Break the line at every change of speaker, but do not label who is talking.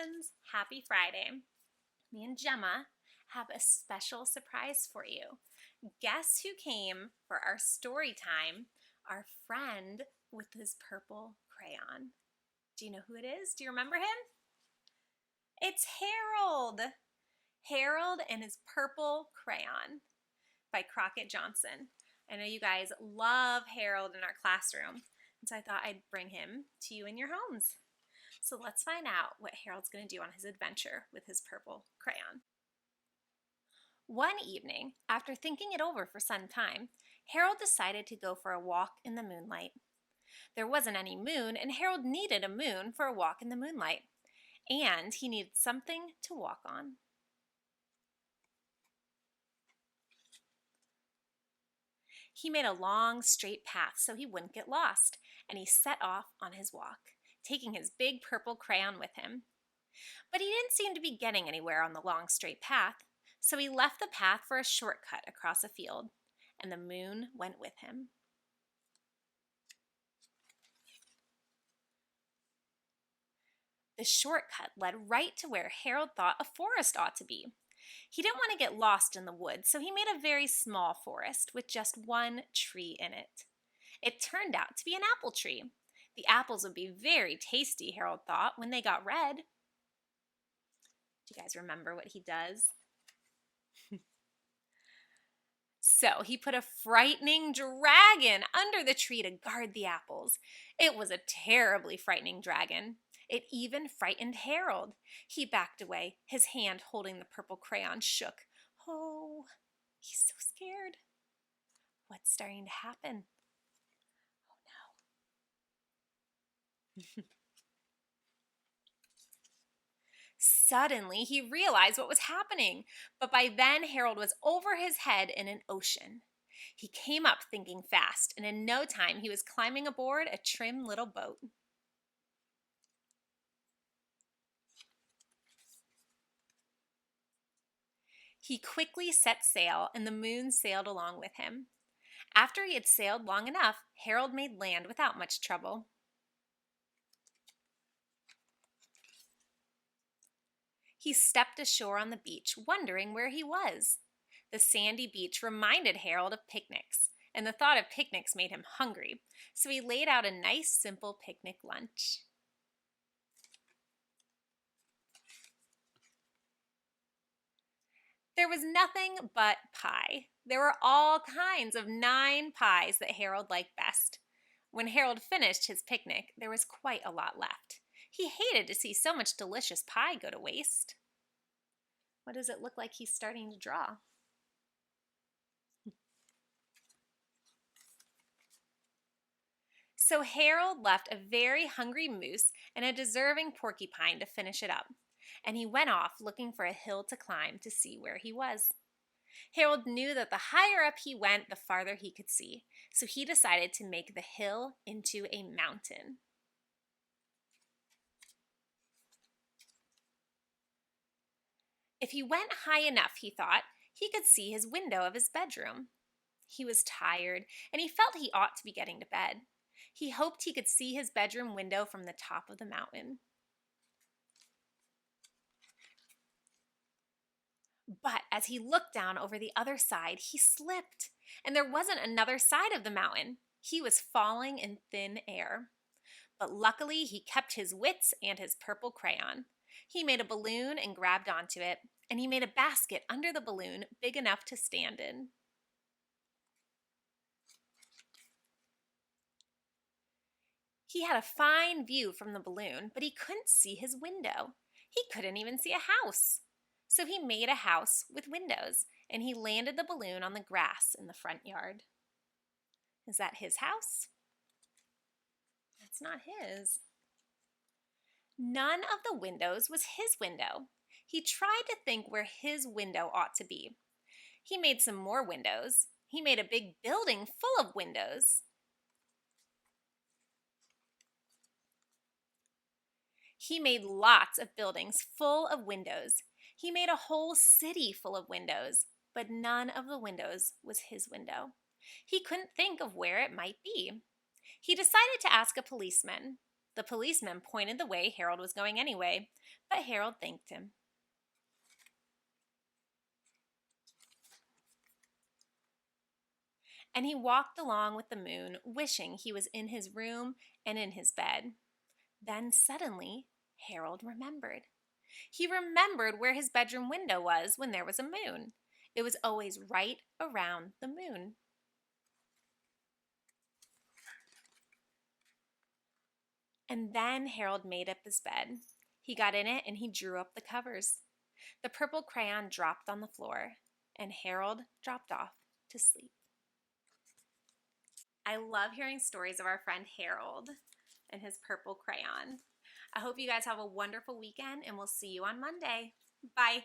friends! Happy Friday. Me and Gemma have a special surprise for you. Guess who came for our story time? Our friend with his purple crayon. Do you know who it is? Do you remember him? It's Harold! Harold and his purple crayon by Crockett Johnson. I know you guys love Harold in our classroom, and so I thought I'd bring him to you in your homes. So let's find out what Harold's going to do on his adventure with his purple crayon. One evening, after thinking it over for some time, Harold decided to go for a walk in the moonlight. There wasn't any moon, and Harold needed a moon for a walk in the moonlight. And he needed something to walk on. He made a long, straight path so he wouldn't get lost, and he set off on his walk, taking his big purple crayon with him. But he didn't seem to be getting anywhere on the long, straight path, so he left the path for a shortcut across a field, and the moon went with him. The shortcut led right to where Harold thought a forest ought to be. He didn't want to get lost in the woods, so he made a very small forest with just one tree in it. It turned out to be an apple tree. The apples would be very tasty, Harold thought, when they got red. Do you guys remember what he does? So he put a frightening dragon under the tree to guard the apples. It was a terribly frightening dragon. It even frightened Harold. He backed away. His hand holding the purple crayon shook. Oh, he's so scared. What's starting to happen? Oh no. Suddenly, he realized what was happening, but by then Harold was over his head in an ocean. He came up thinking fast, and in no time he was climbing aboard a trim little boat. He quickly set sail, and the moon sailed along with him. After he had sailed long enough, Harold made land without much trouble. He stepped ashore on the beach, wondering where he was. The sandy beach reminded Harold of picnics, and the thought of picnics made him hungry, so he laid out a nice, simple picnic lunch. There was nothing but pie. There were all kinds of 9 pies that Harold liked best. When Harold finished his picnic, there was quite a lot left. He hated to see so much delicious pie go to waste. What does it look like he's starting to draw? So Harold left a very hungry moose and a deserving porcupine to finish it up, and he went off looking for a hill to climb to see where he was. Harold knew that the higher up he went, the farther he could see, so he decided to make the hill into a mountain. If he went high enough, he thought, he could see his window of his bedroom. He was tired, and he felt he ought to be getting to bed. He hoped he could see his bedroom window from the top of the mountain. But as he looked down over the other side, he slipped, and there wasn't another side of the mountain. He was falling in thin air. But luckily, he kept his wits and his purple crayon. He made a balloon and grabbed onto it, and he made a basket under the balloon big enough to stand in. He had a fine view from the balloon, but he couldn't see his window. He couldn't even see a house. So he made a house with windows, and he landed the balloon on the grass in the front yard. Is that his house? That's not his. None of the windows was his window. He tried to think where his window ought to be. He made some more windows. He made a big building full of windows. He made lots of buildings full of windows. He made a whole city full of windows, but none of the windows was his window. He couldn't think of where it might be. He decided to ask a policeman. The policeman pointed the way Harold was going anyway, but Harold thanked him. And he walked along with the moon, wishing he was in his room and in his bed. Then suddenly, Harold remembered. He remembered where his bedroom window was when there was a moon. It was always right around the moon. And then Harold made up his bed. He got in it and he drew up the covers. The purple crayon dropped on the floor, and Harold dropped off to sleep. I love hearing stories of our friend Harold and his purple crayon. I hope you guys have a wonderful weekend, and we'll see you on Monday. Bye.